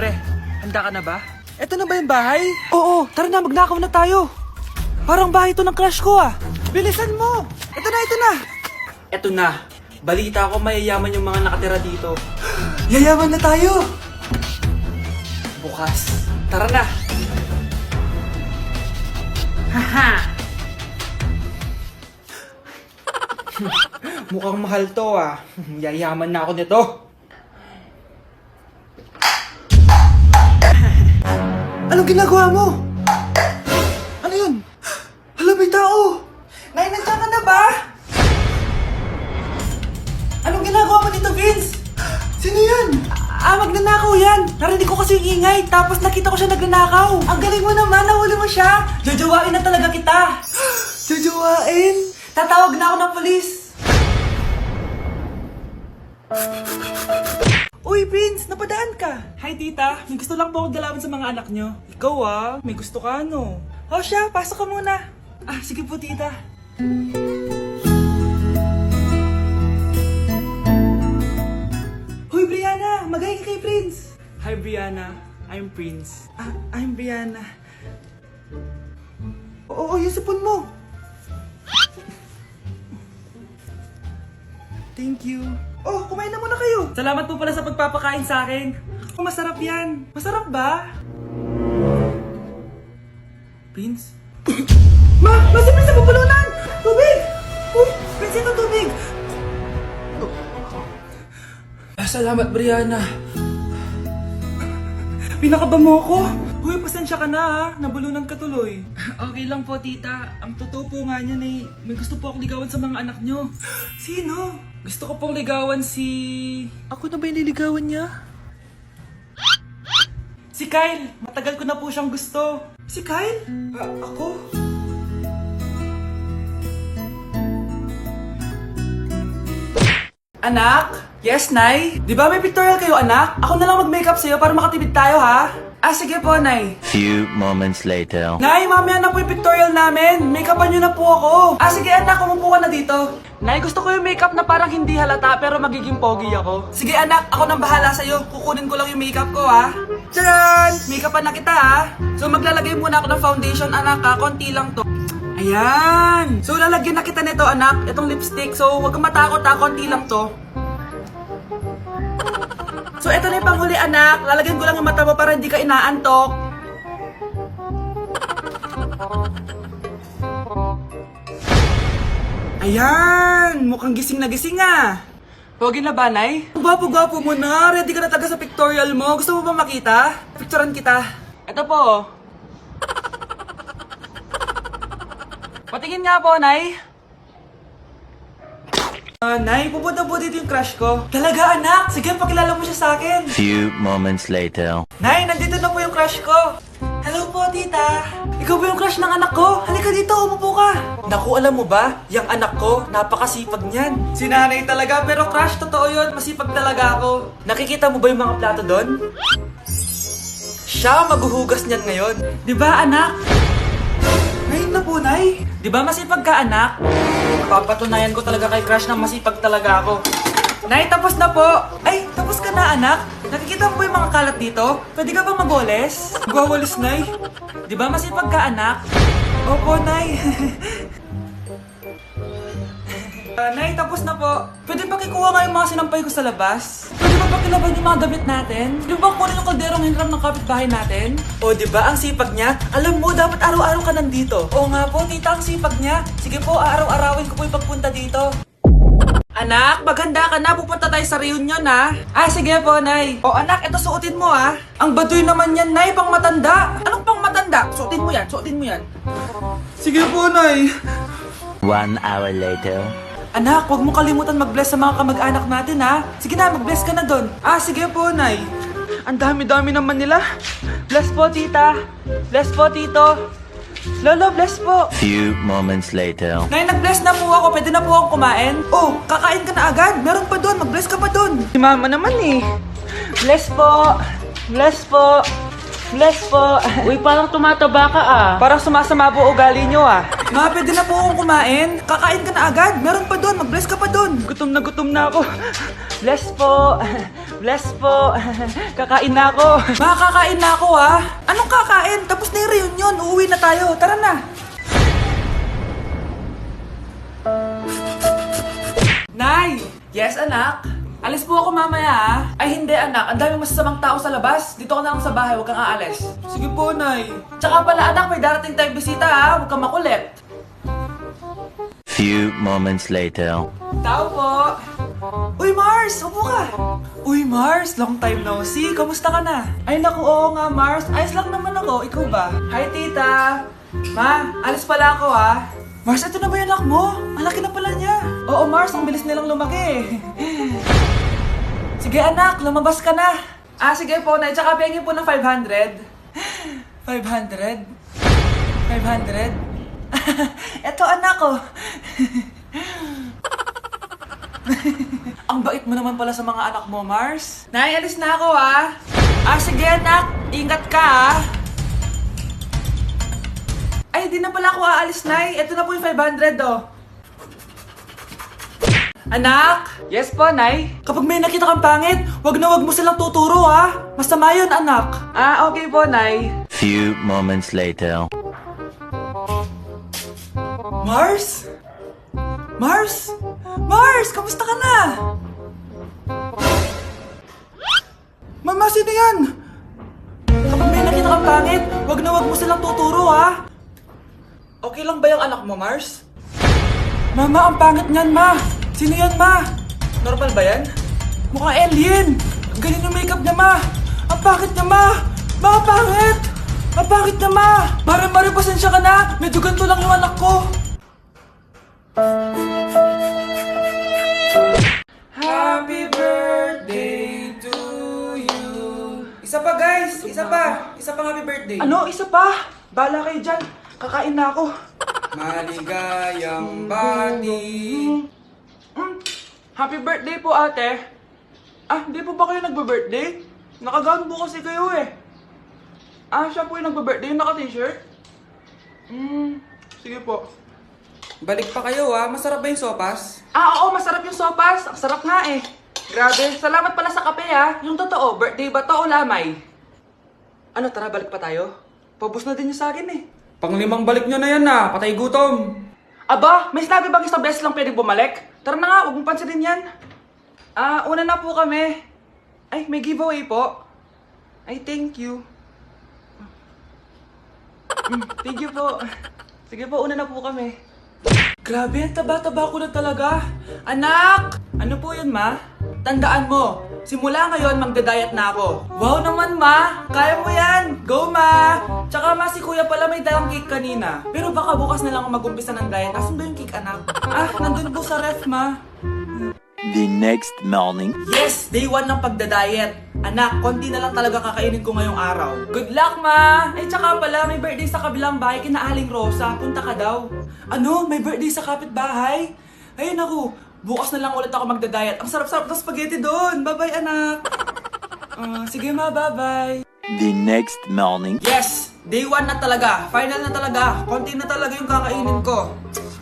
pre. Handa ka na ba? Eto na ba yung bahay? Oo, tara na, magnakaw na tayo. Parang bahay to ng crush ko ah. Bilisan mo! Ito na, ito na! Eto na. Balita ko mayayaman yung mga nakatira dito. Yayaman na tayo! Bukas. Tara na! Haha! Mukhang mahal to ah. Yayaman na ako nito. Anong ginagawa mo? Ano yun? Hala, may tao! Nay, nandiyan ka na ba? Anong ginagawa mo dito, Vince? Sino yan? Magnanakaw yan! Narinig ko kasi yung ingay, tapos nakita ko siya nagnanakaw. Ang galing mo naman, nahuli mo siya! Jojowain na talaga kita! Jojowain? Tatawag na ako ng polis! Uy, Prince! Napadaan ka! Hi, tita! May gusto lang po akong dalaman sa mga anak nyo. Ikaw may gusto ka no? O siya, pasok ka muna! Sige po, tita. Hoy, Brianna! Magay ka kay Prince! Hi, Brianna. I'm Prince. I'm Brianna. Oo, yung sipon mo! Thank you. Oh, kumain na muna kayo. Salamat po pala sa pagpapakain sa akin. Oh, masarap yan. Masarap ba? Prince? Si Prince sa pupulunan! Tubig! Uy, Prince, ito tubig! Salamat, Brianna. Pinakaba mo ako? Uy, pasensya ka na ha. Nabulunan ka tuloy. Okay lang po, tita. Ang totoo po nga niyan eh, may gusto po akong ligawan sa mga anak nyo. Sino? Gusto ko pong ligawan si... Ako na ba yung niligawan niya? Si Kyle! Matagal ko na po siyang gusto. Si Kyle? Ako? Anak? Yes, Nay? Di ba may pictorial kayo, anak? Ako na lang mag-makeup sa'yo para makatipid tayo, ha? Sige po, Nay. Few moments later. Nay, mamaya na po yung pictorial namin. Make-upan nyo na po ako. Sige, anak, umupo ka na dito. Nay, gusto ko yung makeup na parang hindi halata pero magiging pogi ako. Sige, anak, ako nang bahala sa'yo. Kukunin ko lang yung makeup ko, ha? Tcharan! Make-upan na kita, ha? So, maglalagay muna ako ng foundation, anak, ha? Konti lang to. Ayan! So, lalagyan na kita nito, anak. Itong lipstick. So, huwag kang matakot, ha? Konti lang to. So, ito na yung panghuli, anak. Lalagyan ko lang yung mata mo para hindi ka inaantok. Ayan! Mukhang gising na gising, ah. Pogi na ba, Nay? Gwapo-gwapo mo na. Ready ka na talaga sa pictorial mo. Gusto mo ba makita? Picturean kita. Ito po. Patingin nga po, Nay. Nay, pupunta po dito yung crush ko. Talaga, anak? Sige, pakilala mo siya sa akin. Few moments later. Nay, nandito na po yung crush ko. Hello po, tita. Ikaw ba yung crush ng anak ko? Halika dito, umupo ka. Naku, alam mo ba? Yung anak ko, napakasipag niyan. Si nanay talaga, pero crush, totoo yun. Masipag talaga ako. Nakikita mo ba yung mga plato doon? Siya maghuhugas niyan ngayon. Di ba, anak? Ngayon na po, Nay. Di ba masipag ka, anak? Papatunayan ko talaga kay crush na masipag talaga ako. Nay, tapos na po. Ay, tapos ka na, anak. Nakikita mo ba yung mga kalat dito? Pwede ka bang magwalis? Magwawalis, Nay. Di ba masipag ka, anak? Opo, Nay. Nay, tapos na po. Pwede ba kikuha nga yung mga sinampay ko sa labas? Pwede ba pakilaban yung mga damit natin? Di ba kunin yung kalderong hinram ng kapitbahay natin? O, di ba ang sipag niya? Alam mo, dapat araw-araw ka nandito. Oo nga po, tita, ang sipag niya. Sige po, araw-arawin ko po yung pagpunta dito. Anak, maganda ka na. Pupunta tayo sa reunion, ha? Sige po, Nay. O, anak, ito suotin mo, ha? Ang baduy naman yan, Nay, pang matanda. Anong pang matanda? Suotin mo yan, suotin mo yan. Sige po, Nay. 1 hour later. Anak, huwag mo kalimutan mag-bless sa mga kamag-anak natin, ha? Sige na, mag-bless ka na doon. Sige po, Nay. Ang dami-dami naman nila. Bless po, tita. Bless po, tito. Lolo, bless po. Few moments later. Nay, nag-bless na po ako. Pwede na po akong kumain. Oh, kakain ka na agad. Meron pa doon. Mag-bless ka pa doon. Si mama naman eh. Bless po. Bless po. Bless po. Uy, parang tumataba ka Parang sumasama po ugali nyo Ma, pwede na po akong kumain. Kakain ka na agad. Meron pa doon. Mag-bless ka pa doon. Gutom na ako. Bless po. Bless po. Kakain na ako. Makakain na ako ha. Anong kakain? Tapos na yung reunion. Uuwi na tayo. Tara na. Nay! Yes, anak? Alis po ako mamaya ha? Ay hindi anak, ang daming masasamang tao sa labas. Dito ka na lang sa bahay, huwag kang aalis. Sige po, Nay. Tsaka pala anak, may darating tayong bisita ha, huwag kang makulit. Few moments later. Tao po. Uy Mars, upo ka. Uy Mars, long time no see. Kamusta ka na? Ay naku, oo nga Mars. Ayos lang naman ako, ikaw ba? Hi tita. Ma, alis pala ako ha. Mars, ito na ba yung anak mo? Ang laki na pala niya. Oo Mars, ang bilis nilang lumaki. Sige anak, lumabas ka na. Ah, sige po, Nay. Tsaka pengin po ng 500. 500? 500? Eto anak ko. Ang bait mo naman pala sa mga anak mo, Mars. Nay, alis na ako ah. Ah, sige anak. Ingat ka ah. Ay, di na pala ako aalis, Nay. Eto na po yung 500 oh. Anak! Yes po, Nay? Kapag may nakita kang pangit, wag na wag mo silang tuturo, ha? Masama yun, anak. Ah, okay po, Nay. Few moments later. Mars? Mars? Mars, kamusta ka na? Mama, sino yan? Kapag may nakita kang pangit, wag na wag mo silang tuturo, ha? Okay lang ba yung anak mo, Mars? Mama, ang pangit niyan, Ma. Sino yan, Ma? Normal ba yan? Mukhang alien! Ang galing ng makeup niya, Ma! Ang pangit niya, Ma! Ma, ang pangit! Ang pangit niya, Ma! Mare, pasensya ka na! Medyo ganito lang yung anak ko! Happy birthday to you! Isa pa, guys! Isa pa! Isa pang happy birthday! Ano? Isa pa? Bala kayo dyan! Kakain na ako! Maligayang bati! Happy birthday po, ate. Ah, hindi po ba kayo nagbe-birthday? Nakagown po kasi kayo eh. Ah, siya po yung nagbe-birthday, yung naka-t-shirt? Sige po. Balik pa kayo ah, masarap ba yung sopas? Ah, oo, masarap yung sopas. Ang sarap nga eh. Grabe, salamat pala sa kape ah. Yung totoo, birthday ba to o lamay? Ano, tara, balik pa tayo? Paubos na din yung sa akin eh. Pang-limang balik nyo na yan ah, patay gutom. Aba, may sinabi bang isang beses lang pwede bumalik? Tara na nga, huwag mong pansinin yan. Ah, una na po kami. Ay, may giveaway po. Ay, thank you. Thank you po. Sige po, una na po kami. Grabe, ang taba-taba ko na talaga. Anak! Ano po yun, Ma? Tandaan mo, simula ngayon magda-diet na ako. Wow naman, Ma! Kaya mo yan! Go, Ma! Tsaka, Ma, si Kuya pala may dalang cake kanina. Pero baka bukas na lang ako mag-umpisa ng diet. Asan ba yung cake, anak? Ah, nandun po sa ref, Ma. The next morning. Yes! Day 1 ng pagda-diet. Anak, konti na lang talaga kakainin ko ngayong araw. Good luck, Ma! Ay, tsaka pala, may birthday sa kabilang bahay kina Aling Rosa. Punta ka daw. Ano? May birthday sa kapitbahay? Ayun ako, bukas na lang ulit ako magda-diet. Ang sarap-sarap ng spaghetti doon. Bye-bye, anak. Sige, Ma, bye-bye. The next morning. Yes! Day 1 na talaga. Final na talaga. Konti na talaga yung kakainin ko.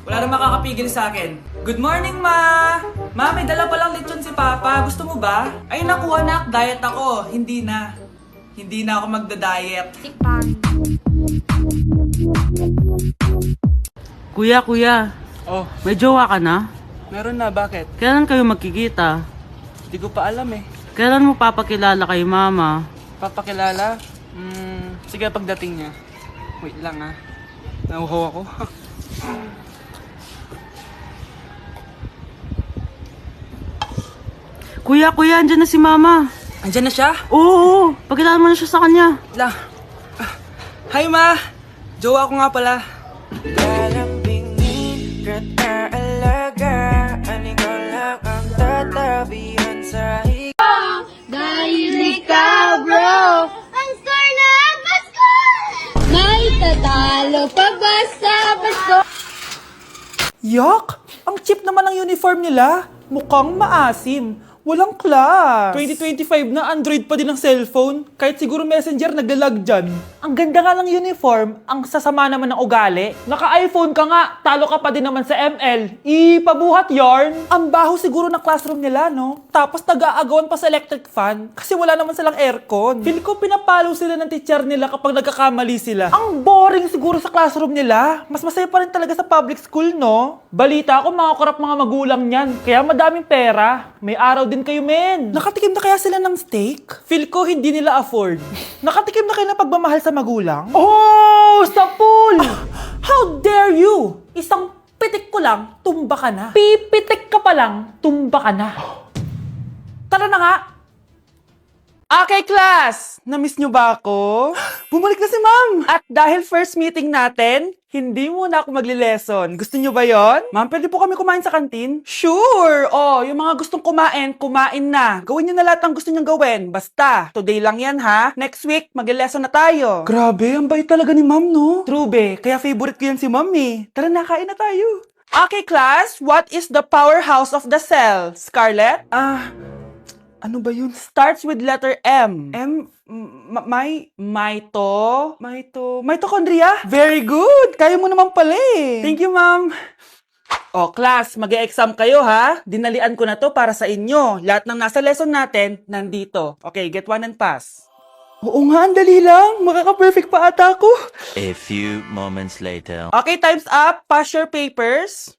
Wala na makakapigil sa akin. Good morning, Ma! Ma, may dala palang lechon si Papa. Gusto mo ba? Ay, naku, anak. Diet ako. Hindi na. Hindi na ako magda-diet. Kuya, Oh, may jowa ka na? meron na. Bakit? Kailan kayo magkikita? Hindi ko pa alam eh. Kailan mo papakilala kay mama? Papakilala? Sige, pagdating niya. Wait lang ah. Nauhaw ako. Kuya, andyan na si mama. Andyan na siya? Oo, pakilala mo na siya sa kanya. La. Hi, Ma! Jowa ko nga pala. Lalambingin ka't aalagaan, ikaw lang ang tatabihan sa Dahil ikaw, bro, ang star na Pasko! May tatalo pa ba sa Pasko? Yak! Ang cheap naman ng uniform nila. Mukhang maasim. Walang class. 2025 na, Android pa din ang cellphone. Kahit siguro Messenger naglalag dyan. Ang ganda nga ng uniform, ang sasama naman ng ugali. Naka-iPhone ka nga, talo ka pa din naman sa ML. Ipabuhat yarn. Ang baho siguro ng classroom nila, no? Tapos nag-aagawan pa sa electric fan kasi wala naman silang aircon. Feel ko pinapalo sila ng teacher nila kapag nagkakamali sila. Ang boring siguro sa classroom nila. Mas masaya pa rin talaga sa public school, no? Balita ko, mga korap mga magulang niyan. Kaya madaming pera. May araw din kayo, men. Nakatikim na kaya sila ng steak? Feel ko hindi nila afford. Nakatikim na kayo ng pagmamahal sa magulang? Oh, sa pool! How dare you? Isang pitik ko lang, tumba ka na. Pipitik ka pa lang, tumba ka na. Tara na nga. Okay, class! Na-miss nyo ba ako? Bumalik na si ma'am! At dahil first meeting natin, hindi muna ako magli-lesson. Gusto nyo ba yon? Ma'am, pwede po kami kumain sa kantin? Sure! Oh, yung mga gustong kumain, kumain na. Gawin nyo na lahat ng gusto nyong gawin. Basta, today lang yan ha. Next week, magli-lesson na tayo. Grabe, ang bait talaga ni ma'am, no? True, be. Kaya favorite ko yan si ma'am eh. Tara na, kain na tayo. Okay, class. What is the powerhouse of the cell? Scarlett? Ano ba yun? Starts with letter M. Mitochondria? Very good! Kaya mo naman pala eh. Thank you, ma'am. O, class, mag-e-exam kayo ha. Dinalian ko na to para sa inyo. Lahat ng nasa lesson natin, nandito. Okay, get one and pass. Oo nga, ang dali lang. Makaka-perfect pa ata ako. A few moments later. Okay, time's up. Pass your papers.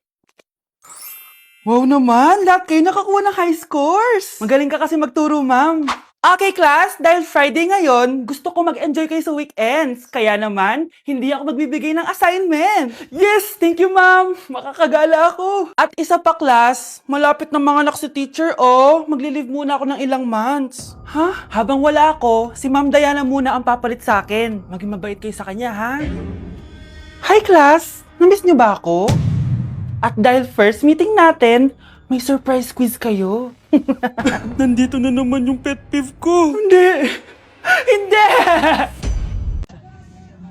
Wow naman, lahat kayo nakakuha ng high scores. Magaling ka kasi magturo, ma'am. Okay, class, dahil Friday ngayon, gusto ko mag-enjoy kayo sa weekends. Kaya naman, hindi ako magbibigay ng assignment. Yes, thank you, ma'am. Makakagala ako. At isa pa, class, malapit na mga anak si teacher, oh. Magli-leave muna ako ng ilang months. Ha? Habang wala ako, si Ma'am Diana muna ang papalit sa akin. Maging mabait kayo sa kanya, ha? Hi, class. Namiss niyo ba ako? At dahil first meeting natin, may surprise quiz kayo. Nandito na naman yung pet peeve ko. Hindi! Hindi!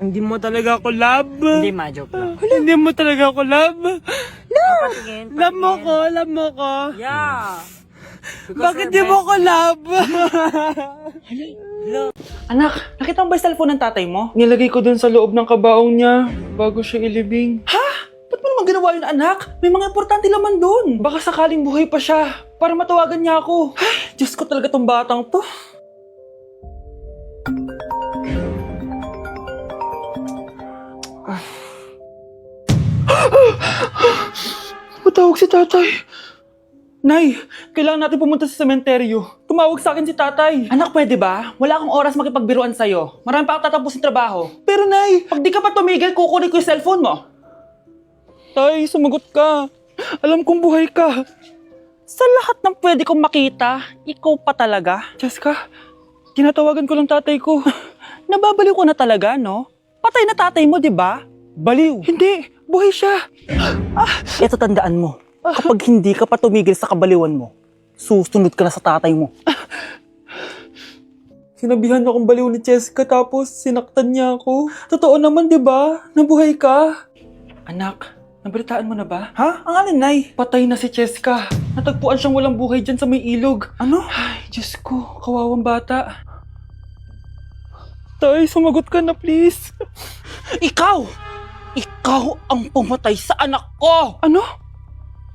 Hindi mo talaga ako love. Hindi, ma-joke lang. Hindi mo talaga ako love. Patingin. Love mo ko. Yeah. Bakit di mo ko love? Anak, nakita mo ba yung cellphone ng tatay mo? Nilagay ko dun sa loob ng kabaong niya bago siya ilibing. Ha? Ba't mo naman ginawa yun, anak? May mga importante laman dun. Baka sakaling buhay pa siya para matawagan niya ako. Ay, Diyos ko talaga tong batang to. Matawag si tatay. Nay, kailangan natin pumunta sa sementeryo. Tumawag sa akin si tatay. Anak, pwede ba? Wala akong oras makipagbiruan sa'yo. Marami pa akong tatapusin trabaho. Pero nay, pag di ka pa tumigil, kukunin ko yung cellphone mo. Tay, sumagot ka. Alam kong buhay ka. Sa lahat ng pwede kong makita, ikaw pa talaga. Jessica, tinatawagan ko lang tatay ko. Nababaliw ko na talaga, no? Patay na tatay mo, di ba? Baliw. Hindi, buhay siya. Ito tandaan mo. Kapag hindi ka pa tumigil sa kabaliwan mo, susunod ka na sa tatay mo. Sinabihan akong baliw ni Jessica tapos sinaktan niya ako. Totoo naman, di ba? Nabuhay ka. Anak, nabalitaan mo na ba? Ha? Ang alin, Nay? Patay na si Jessica. Natagpuan siyang walang buhay dyan sa may ilog. Ano? Ay, Diyos ko, kawawang bata. Tay, sumagot ka na please. Ikaw! Ikaw ang pumatay sa anak ko! Ano?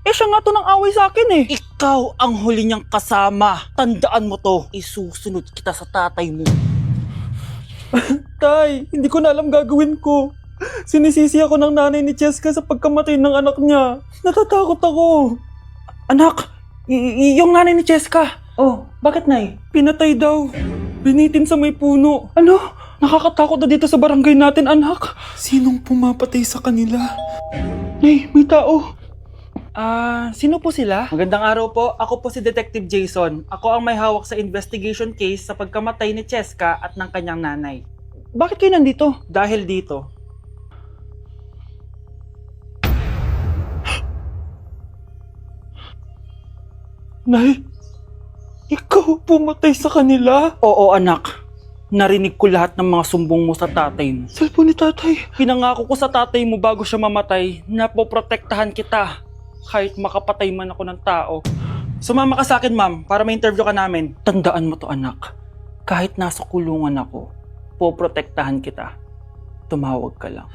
Eh, siya nga to nang away sa akin eh. Ikaw ang huli niyang kasama. Tandaan mo to. Isusunod kita sa tatay mo. Tay, hindi ko na alam gagawin ko. Sinisisi ako ng nanay ni Jessica sa pagkamatay ng anak niya. Natatakot ako. Anak, yung nanay ni Jessica. Oh, bakit, Nay? Pinatay daw. Binitin sa may puno. Ano? Nakakatakot na dito sa barangay natin, anak. Sinong pumapatay sa kanila? Nay, may tao. Sino po sila? Magandang araw po. Ako po si Detective Jason. Ako ang may hawak sa investigation case sa pagkamatay ni Jessica at ng kanyang nanay. Bakit kayo nandito? Dahil dito. Nay, ikaw pumatay sa kanila? Oo, anak. Narinig ko lahat ng mga sumbong mo sa tatay mo. Cellphone ni tatay. Pinangako ko sa tatay mo bago siya mamatay na poprotektahan kita kahit makapatay man ako ng tao. Sumama ka sa akin, ma'am, para ma-interview ka namin. Tandaan mo to, anak. Kahit nasa kulungan ako, poprotektahan kita. Tumawag ka lang.